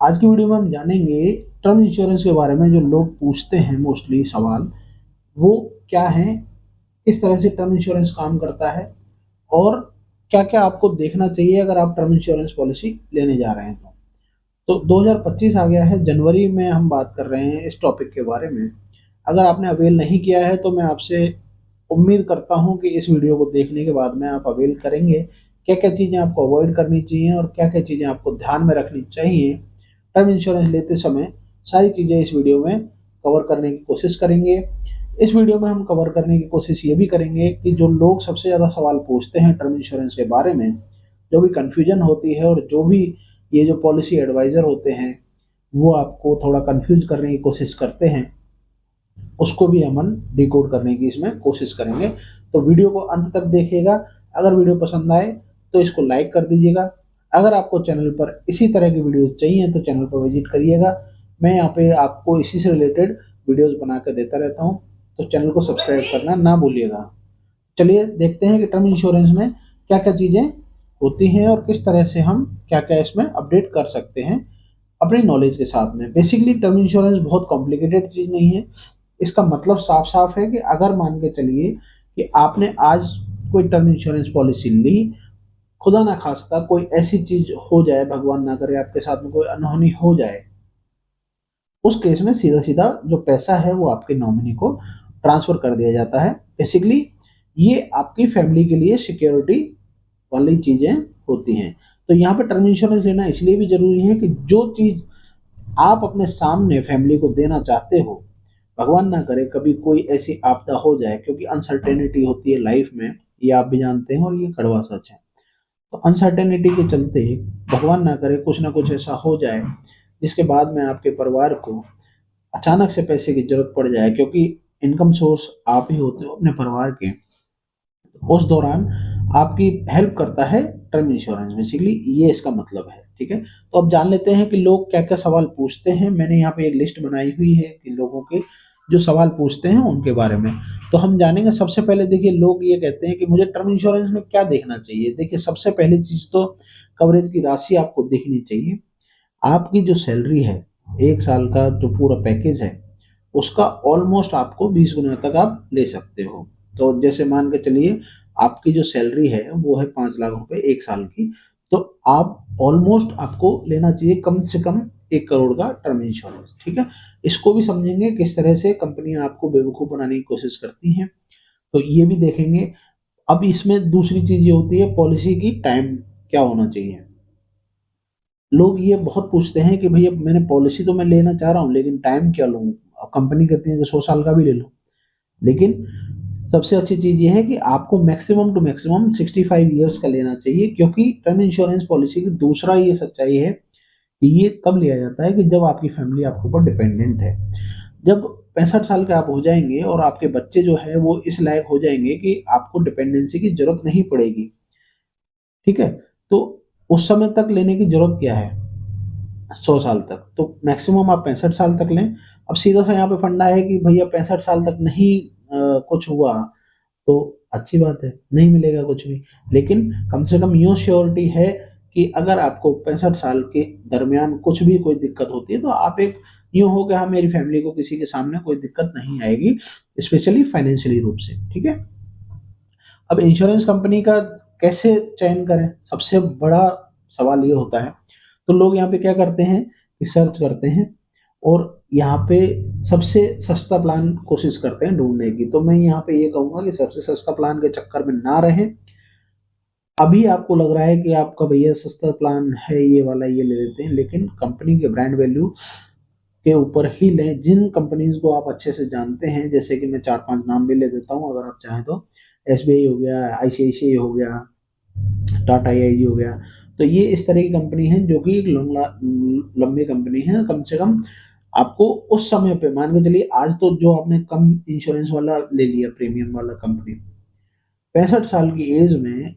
आज की वीडियो में हम जानेंगे टर्म इंश्योरेंस के बारे में। जो लोग पूछते हैं मोस्टली सवाल, वो क्या है, किस तरह से टर्म इंश्योरेंस काम करता है और क्या क्या आपको देखना चाहिए अगर आप टर्म इंश्योरेंस पॉलिसी लेने जा रहे हैं। तो 2025 आ गया है, जनवरी में हम बात कर रहे हैं इस टॉपिक के बारे में। अगर आपने अवेल नहीं किया है तो मैं आपसे उम्मीद करता हूं कि इस वीडियो को देखने के बाद में आप अवेल करेंगे। क्या क्या चीज़ें आपको अवॉइड करनी चाहिए और क्या क्या चीज़ें आपको ध्यान में रखनी चाहिए टर्म इंश्योरेंस लेते समय, सारी चीज़ें इस वीडियो में कवर करने की कोशिश करेंगे। इस वीडियो में हम कवर करने की कोशिश ये भी करेंगे कि जो लोग सबसे ज़्यादा सवाल पूछते हैं टर्म इंश्योरेंस के बारे में, जो भी कन्फ्यूजन होती है और जो भी ये जो पॉलिसी एडवाइज़र होते हैं वो आपको थोड़ा कन्फ्यूज करने की कोशिश करते हैं, उसको भी हम डिकोड करने की इसमें कोशिश करेंगे। तो वीडियो को अंत तक देखिएगा। अगर वीडियो पसंद आए तो इसको लाइक कर दीजिएगा। अगर आपको चैनल पर इसी तरह की वीडियो चाहिए तो चैनल पर विजिट करिएगा। मैं यहाँ पे आपको इसी से रिलेटेड वीडियोस बना कर देता रहता हूँ, तो चैनल को सब्सक्राइब करना ना भूलिएगा। चलिए देखते हैं कि टर्म इंश्योरेंस में क्या क्या चीज़ें होती हैं और किस तरह से हम क्या क्या इसमें अपडेट कर सकते हैं अपनी नॉलेज के साथ में। बेसिकली टर्म इंश्योरेंस बहुत कॉम्प्लिकेटेड चीज़ नहीं है। इसका मतलब साफ साफ है कि अगर मान के चलिए कि आपने आज कोई टर्म इंश्योरेंस पॉलिसी ली, खुदा ना खास्ता कोई ऐसी चीज हो जाए, भगवान ना करे आपके साथ में कोई अनहोनी हो जाए, उस केस में सीधा सीधा जो पैसा है वो आपके नॉमिनी को ट्रांसफर कर दिया जाता है। बेसिकली ये आपकी फैमिली के लिए सिक्योरिटी वाली चीजें होती हैं। तो यहाँ पे टर्म इंश्योरेंस लेना इसलिए भी जरूरी है कि जो चीज आप अपने सामने फैमिली को देना चाहते हो, भगवान ना करे कभी कोई ऐसी आपदा हो जाए, क्योंकि अनसर्टेनिटी होती है लाइफ में, ये आप भी जानते हैं और ये कड़वा सच है। तो अनसर्टेनिटी के चलते भगवान ना करे कुछ ना कुछ ऐसा हो जाए जिसके बाद में आपके परिवार को अचानक से पैसे की जरूरत पड़ जाए, क्योंकि इनकम सोर्स आप ही होते हो अपने परिवार के। उस दौरान आपकी हेल्प करता है टर्म इंश्योरेंस। बेसिकली ये इसका मतलब है। ठीक है, तो अब जान लेते हैं कि लोग क्या क्या सवाल पूछते हैं। मैंने यहाँ पे एक लिस्ट बनाई हुई है कि लोगों के जो सवाल पूछते हैं उनके बारे में। तो हम जानेंगे। सबसे पहले देखिए, लोग ये कहते हैं कि मुझे टर्म इंश्योरेंस में क्या देखना चाहिए। देखिए, सबसे पहली चीज तो कवरेज की राशि आपको देखनी चाहिए। आपकी जो सैलरी है, 1 साल का जो पूरा पैकेज है, उसका ऑलमोस्ट आपको 20 गुना तक आप ले सकते हो। तो जैसे मान के चलिए आपकी जो सैलरी है वो है 5 लाख रुपए 1 साल की, तो आप ऑलमोस्ट आपको लेना चाहिए कम से कम 1 करोड़ का टर्म इंश्योरेंस। ठीक है, इसको भी समझेंगे किस तरह से कंपनियां आपको बेवकूफ बनाने की कोशिश करती हैं, तो ये भी देखेंगे। अब इसमें दूसरी चीज ये होती है पॉलिसी की टाइम क्या होना चाहिए। लोग ये बहुत पूछते हैं कि भैया मैंने पॉलिसी तो मैं लेना चाह रहा हूँ लेकिन टाइम क्या लूँ। अब कंपनी कहती है कि 100 साल का भी ले लो, लेकिन सबसे अच्छी चीज ये है कि आपको मैक्सिमम टू मैक्सिमम 65 ईयर्स का लेना चाहिए, क्योंकि टर्म इंश्योरेंस पॉलिसी की दूसरा ये सच्चाई है कि ये तब लिया जाता है कि जब आपकी फैमिली आपके ऊपर डिपेंडेंट है। जब 65 साल के आप हो जाएंगे और आपके बच्चे जो है वो इस लायक हो जाएंगे कि आपको डिपेंडेंसी की जरूरत नहीं पड़ेगी, ठीक है, तो उस समय तक लेने की जरूरत क्या है, 100 साल तक। तो मैक्सिमम आप 65 साल तक लें। अब सीधा सा यहाँ पे फंडा है कि भैया 65 साल तक नहीं कुछ हुआ तो अच्छी बात है, नहीं मिलेगा कुछ भी, लेकिन कम से कम यूँ श्योरिटी है कि अगर आपको 65 साल के दरमियान कुछ भी कोई दिक्कत होती है तो आप एक यूँ हो कि हाँ मेरी फैमिली को किसी के सामने कोई दिक्कत नहीं आएगी, स्पेशली फाइनेंशियली रूप से। ठीक है, अब इंश्योरेंस कंपनी का कैसे चयन करें, सबसे बड़ा सवाल ये होता है। तो लोग यहाँ पे क्या करते हैं कि सर्च करते हैं और यहाँ पे सबसे सस्ता प्लान कोशिश करते हैं ढूंढने की। तो मैं यहाँ पे ये कहूंगा कि सबसे सस्ता प्लान के चक्कर में ना रहें। अभी आपको लग रहा है कि आपका भैया सस्ता प्लान है ये वाला, ये ले लेते हैं, लेकिन कंपनी के ब्रांड वैल्यू के ऊपर ही लें। जिन कंपनीज को आप अच्छे से जानते हैं, जैसे कि मैं 4-5 नाम भी ले देता हूँ अगर आप चाहें तो। एसबीआई हो गया, आईसीआईसीआई हो गया, टाटा आईआईजी हो गया। तो ये इस तरह की कंपनी है जो कि एक लंबी कंपनी है। कम से कम आपको उस समय पे मान के चलिए, आज तो जो आपने कम इंश्योरेंस वाला ले लिया, प्रीमियम वाला कंपनी, 65 साल की एज में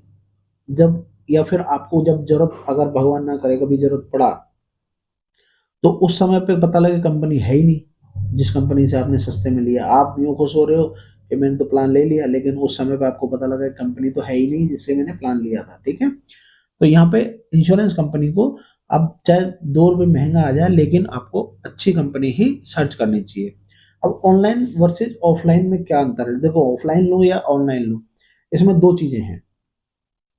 जब, या फिर आपको जब जरूरत, अगर भगवान ना करे कभी जरूरत पड़ा, तो उस समय पे पता लगे कंपनी है ही नहीं जिस कंपनी से आपने सस्ते में लिया। आप यूँ खुश हो रहे हो कि मैंने तो प्लान ले लिया, लेकिन उस समय पे आपको पता लगा कंपनी तो है ही नहीं जिससे मैंने प्लान लिया था। ठीक है, तो यहाँ पे इंश्योरेंस कंपनी को अब चाहे 2 रुपये महंगा आ जाए, लेकिन आपको अच्छी कंपनी ही सर्च करनी चाहिए। अब ऑनलाइन वर्सेज ऑफलाइन में क्या अंतर है? देखो, ऑफलाइन लो या ऑनलाइन लो, इसमें दो चीजें हैं।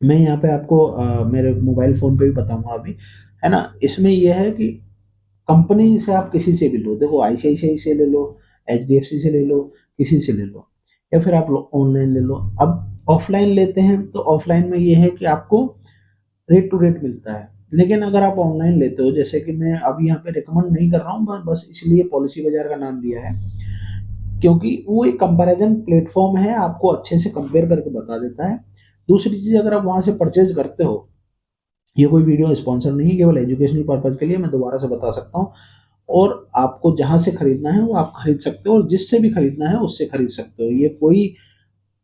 मैं यहाँ पे आपको मेरे मोबाइल फोन पे भी बताऊंगा अभी, है ना। इसमें यह है कि कंपनी से आप किसी से भी लो, देखो आईसीआईसीआई से ले लो, एचडीएफसी से ले लो, किसी से ले लो, या फिर आप ऑनलाइन ले लो। अब ऑफलाइन लेते हैं तो ऑफलाइन में ये है कि आपको रेट टू रेट मिलता है, लेकिन अगर आप ऑनलाइन लेते हो, जैसे कि मैं अभी यहाँ पे रिकमेंड नहीं कर रहा हूँ, बस इसलिए पॉलिसी बाजार का नाम दिया है क्योंकि वो एक कंपैरिजन प्लेटफॉर्म है, आपको अच्छे से कंपेयर करके बता देता है। दूसरी चीज, अगर आप वहां से परचेज करते हो, ये कोई वीडियो स्पॉन्सर नहीं है, केवल एजुकेशनल पर्पज के लिए मैं दोबारा से बता सकता हूँ, और आपको जहां से खरीदना है वो आप खरीद सकते हो, और जिससे भी खरीदना है उससे खरीद सकते हो। ये कोई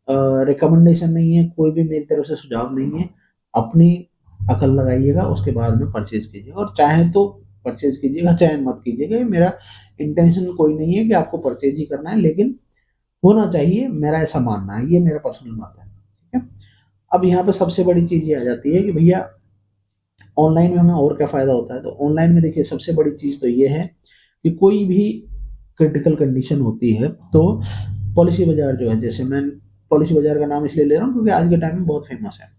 रिकमेंडेशन नहीं है, कोई भी मेरी तरफ से सुझाव नहीं है। अपनी अकल लगाइएगा, उसके बाद में परचेज कीजिएगा, और चाहे तो परचेज कीजिएगा, चाहे मत कीजिएगा। ये मेरा इंटेंशन कोई नहीं है कि आपको परचेज ही करना है, लेकिन होना चाहिए, मेरा ऐसा मानना है, ये मेरा पर्सनल बात है, ठीक है। अब यहाँ पे सबसे बड़ी चीज ये आ जाती है कि भैया ऑनलाइन में हमें और क्या फायदा होता है। तो ऑनलाइन में देखिए, सबसे बड़ी चीज तो ये है कि कोई भी क्रिटिकल कंडीशन होती है तो पॉलिसी बाजार जो है, जैसे मैं पॉलिसी बाजार का नाम इसलिए ले रहा हूँ क्योंकि आज के टाइम में बहुत फेमस है।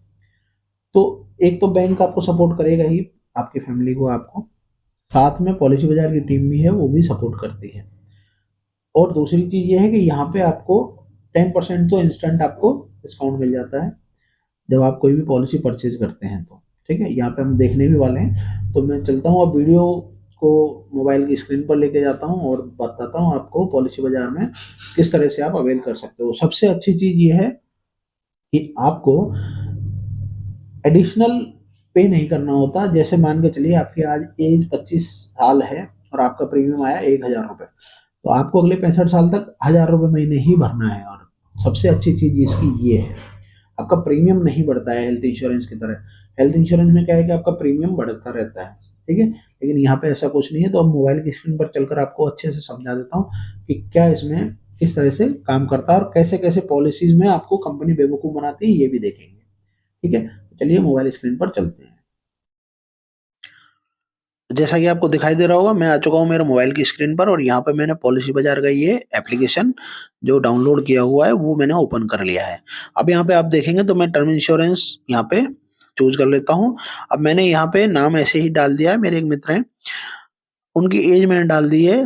तो एक तो बैंक आपको सपोर्ट करेगा ही, आपकी फैमिली को, आपको, साथ में पॉलिसी बाजार की टीम भी है, वो भी सपोर्ट करती है। और दूसरी चीज ये है कि यहाँ पे आपको 10% तो इंस्टेंट आपको डिस्काउंट मिल जाता है जब आप कोई भी पॉलिसी परचेज करते हैं तो, ठीक है। यहाँ पे हम देखने भी वाले हैं, तो मैं चलता हूँ अब वीडियो को मोबाइल की स्क्रीन पर लेके जाता हूँ और बताता हूँ आपको पॉलिसी बाजार में किस तरह से आप अवेल कर सकते हो। सबसे अच्छी चीज ये है कि आपको एडिशनल पे नहीं करना होता। जैसे मान के चलिए आपकी आज एज 25 साल है और आपका प्रीमियम आया 1,000 रुपये, तो आपको अगले 65 साल तक 1,000 रुपये महीने ही भरना है। और सबसे अच्छी चीज इसकी ये है, आपका प्रीमियम नहीं बढ़ता है हेल्थ इंश्योरेंस की तरह। हेल्थ इंश्योरेंस में क्या है कि आपका प्रीमियम बढ़ता रहता है, ठीक है, लेकिन यहाँ पे ऐसा कुछ नहीं है। तो अब मोबाइल की स्क्रीन पर चलकर आपको अच्छे से समझा देता हूँ कि क्या इसमें किस तरह से काम करता है और कैसे कैसे पॉलिसीज में आपको कंपनी बेवकूफ़ बनाती है, ये भी देखेंगे, ठीक है। तो चलिए मोबाइल स्क्रीन पर चलते हैं। जैसा कि आपको दिखाई दे रहा होगा, मैं आ चुका हूँ मेरे मोबाइल की स्क्रीन पर, और यहाँ पे मैंने पॉलिसी बाजार का ये एप्लीकेशन जो डाउनलोड किया हुआ है वो मैंने ओपन कर लिया है। अब यहाँ पे आप देखेंगे तो मैं टर्म इंश्योरेंस यहाँ पे चूज कर लेता हूँ। अब मैंने यहाँ पे नाम ऐसे ही डाल दिया है, मेरे एक मित्र हैं, उनकी एज मैंने डाल दी है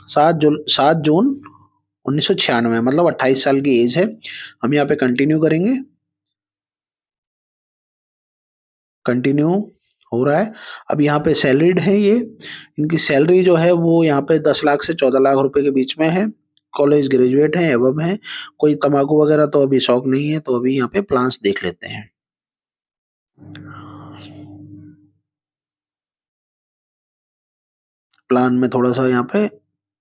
7 जून 1996, मतलब 28 साल की एज है। हम यहाँ पे कंटिन्यू करेंगे, कंटिन्यू हो रहा है। अब यहाँ पे सैलरीड है ये, इनकी सैलरी जो है वो यहाँ पे 10 लाख से 14 लाख रुपए के बीच में है। कॉलेज ग्रेजुएट हैं, एवं है, कोई तंबाकू वगैरह तो अभी शौक नहीं है। तो अभी यहाँ पे प्लान्स देख लेते हैं। प्लान में थोड़ा सा यहाँ पे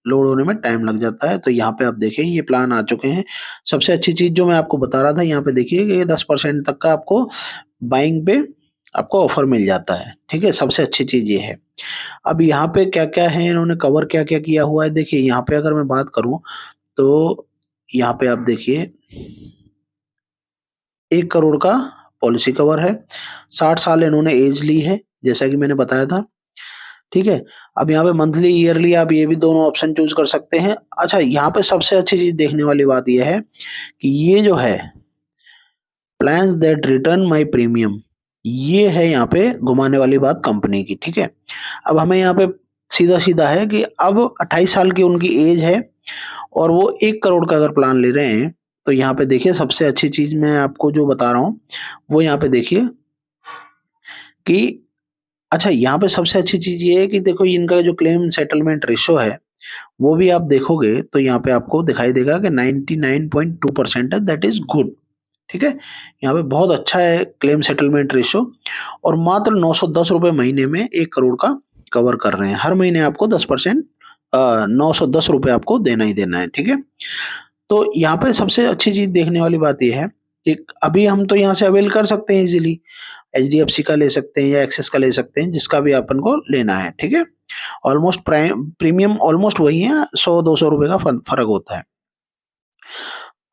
लोड होने में टाइम लग जाता है। तो यहाँ पे आप देखिए ये प्लान आ चुके हैं। सबसे अच्छी चीज जो मैं आपको बता रहा था, यहाँ पे देखिए कि ये 10% तक का आपको बाइंग पे आपको ऑफर मिल जाता है, ठीक है। सबसे अच्छी चीज ये है। अब यहाँ पे क्या क्या है, इन्होंने कवर क्या क्या किया हुआ है, देखिए यहाँ पे अगर मैं बात करूं तो यहाँ पे आप देखिए 1 करोड़ का पॉलिसी कवर है। 60 साल इन्होंने एज ली है, जैसा कि मैंने बताया था, ठीक है। अब यहाँ पे मंथली ईयरली आप ये भी दोनों ऑप्शन चूज कर सकते हैं। अच्छा, यहाँ पे सबसे अच्छी चीज देखने वाली बात यह है कि ये जो है plans that return my premium, ये है यहाँ पे घुमाने वाली बात कंपनी की, ठीक है। अब हमें यहाँ पे सीधा सीधा है कि अब 28 साल की उनकी एज है और वो 1 करोड़ का अगर प्लान ले रहे हैं, तो यहाँ पे देखिए सबसे अच्छी चीज मैं आपको जो बता रहा हूँ वो यहाँ पे देखिए कि अच्छा, यहाँ पे सबसे अच्छी चीज ये है कि देखो इनका जो क्लेम सेटलमेंट रेशो है वो भी आप देखोगे तो यहाँ पे आपको दिखाई देगा कि 99.2% है, दैट इज गुड, ठीक है। यहाँ पे बहुत अच्छा है क्लेम सेटलमेंट रेशो, और मात्र 910 रुपए महीने में 1 करोड़ का कवर कर रहे हैं। हर महीने आपको 10%, 910 रुपए आपको देना ही देना है, ठीक है। तो यहाँ पे सबसे अच्छी चीज देखने वाली बात यह है कि अभी हम तो यहाँ से अवेल कर सकते हैं इजीली, एचडीएफसी का ले सकते हैं या एक्सिस का ले सकते हैं, जिसका भी अपन को लेना है, ठीक है। ऑलमोस्ट प्रीमियम ऑलमोस्ट वही है, 100-200 रुपए का फर्क होता है।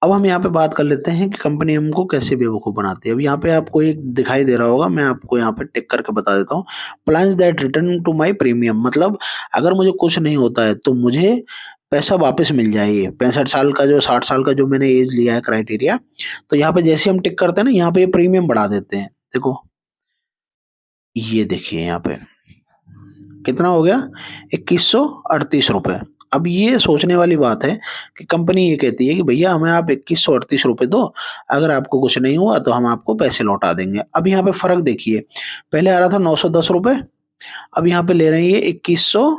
अब हम यहाँ पे बात कर लेते हैं कि कंपनी हमको कैसे बेवकूफ़ बनाती है। अब यहाँ पे आपको एक दिखाई दे रहा होगा, मैं आपको यहाँ पे टिक करके बता देता हूँ। Plans that return to my premium, मतलब अगर मुझे कुछ नहीं होता है तो मुझे पैसा वापस मिल जाए। ये 65 साल का जो 60 साल का जो मैंने एज लिया है क्राइटेरिया, तो यहाँ पे जैसे हम टिक करते हैं ना, यहाँ पे ये प्रीमियम बढ़ा देते हैं। देखो, ये देखिए यहाँ पे कितना हो गया, 2138 रुपए। अब ये सोचने वाली बात है कि कंपनी ये कहती है कि भैया हमें आप 2138 रुपए दो, अगर आपको कुछ नहीं हुआ तो हम आपको पैसे लौटा देंगे। अब यहाँ पे फर्क देखिए, पहले आ रहा था 910 रुपए, अब यहाँ पे ले रहे हैं ये 2100,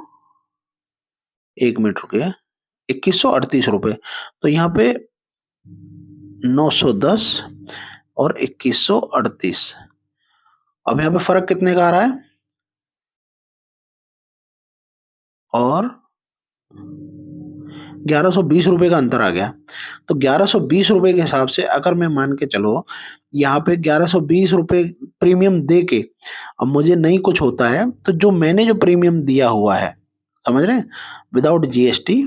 1 मिनट रुकिए, 2138 रुपए। तो यहाँ पे 910 और 2138, अब यहाँ पे फर्क कितने का आ रहा है, और 1120 रुपए का अंतर आ गया। तो 1120 रुपए के हिसाब से अगर मैं मान के चलो, यहाँ पे 1120 रुपए प्रीमियम दे के अब मुझे नहीं कुछ होता है, तो जो मैंने जो प्रीमियम दिया हुआ है, समझ रहे हैं, विदाउट जीएसटी,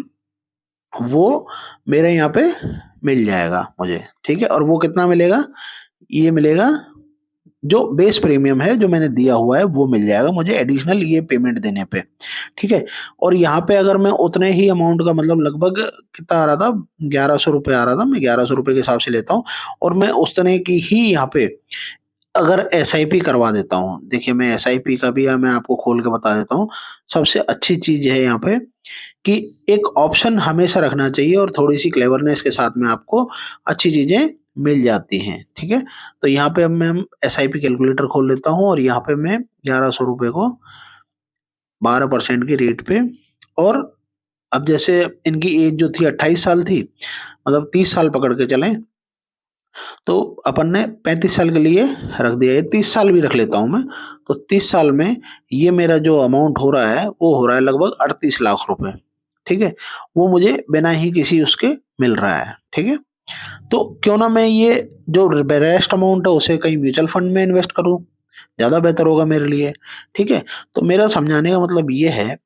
वो मेरे यहाँ पे मिल जाएगा मुझे, ठीक है। और वो कितना मिलेगा, ये मिलेगा जो बेस प्रीमियम है जो मैंने दिया हुआ है वो मिल जाएगा मुझे एडिशनल ये पेमेंट देने पे, ठीक है। और यहाँ पे अगर मैं उतने ही अमाउंट का, मतलब लगभग कितना आ रहा था, 1100 रुपये आ रहा था, मैं 1100 रुपये के हिसाब से लेता हूँ, और मैं उस तरह की ही यहाँ पे अगर एसआईपी करवा देता हूँ। देखिए, मैं एसआईपी का भी मैं आपको खोल के बता देता हूँ। सबसे अच्छी चीज है यहाँ पे कि एक ऑप्शन हमेशा रखना चाहिए, और थोड़ी सी क्लेवरनेस के साथ में आपको अच्छी चीजें मिल जाती हैं, ठीक है। तो यहाँ पे अब मैं एसआईपी कैलकुलेटर खोल लेता हूँ, और यहाँ पे मैं 1100 रुपये को 12% की रेट पे, और अब जैसे इनकी एज जो थी 28 साल थी, मतलब 30 साल पकड़ के चलें, तो अपन ने 35 साल के लिए रख दिया, ये 30 साल भी रख लेता हूं मैं। तो 30 साल में ये मेरा जो अमाउंट हो रहा है वो हो रहा है लगभग 38 लाख रुपए, ठीक है। वो मुझे बिना ही किसी उसके मिल रहा है, ठीक है। तो क्यों ना मैं ये जो रेस्ट अमाउंट है उसे कहीं म्यूचुअल फंड में इन्वेस्ट करूं, ज्यादा बेहतर होगा मेरे लिए, ठीक है। तो मेरा समझाने का मतलब ये है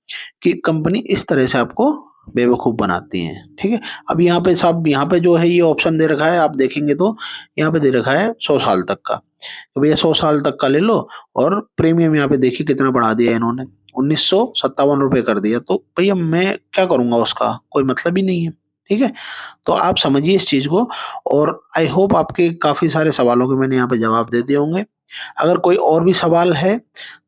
कि कंपनी इस तरह से आपको बेवकूफ बनाती है, ठीक है। अब यहाँ पे साहब, यहाँ पे जो है ये ऑप्शन दे रखा है, आप देखेंगे तो यहाँ पे दे रखा है 100 साल तक का, तो भैया 100 साल तक का ले लो, और प्रीमियम यहाँ पे देखिए कितना बढ़ा दिया इन्होंने, 1957 रुपए कर दिया। तो भैया मैं क्या करूंगा, उसका कोई मतलब ही नहीं है, ठीक है। तो आप समझिए इस चीज को, और आई होप आपके काफी सारे सवालों के मैंने यहाँ पे जवाब दे दिए होंगे। अगर कोई और भी सवाल है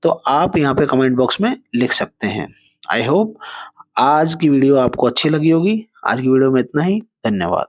तो आप यहाँ पे कमेंट बॉक्स में लिख सकते हैं। आई होप आज की वीडियो आपको अच्छी लगी होगी। आज की वीडियो में इतना ही, धन्यवाद।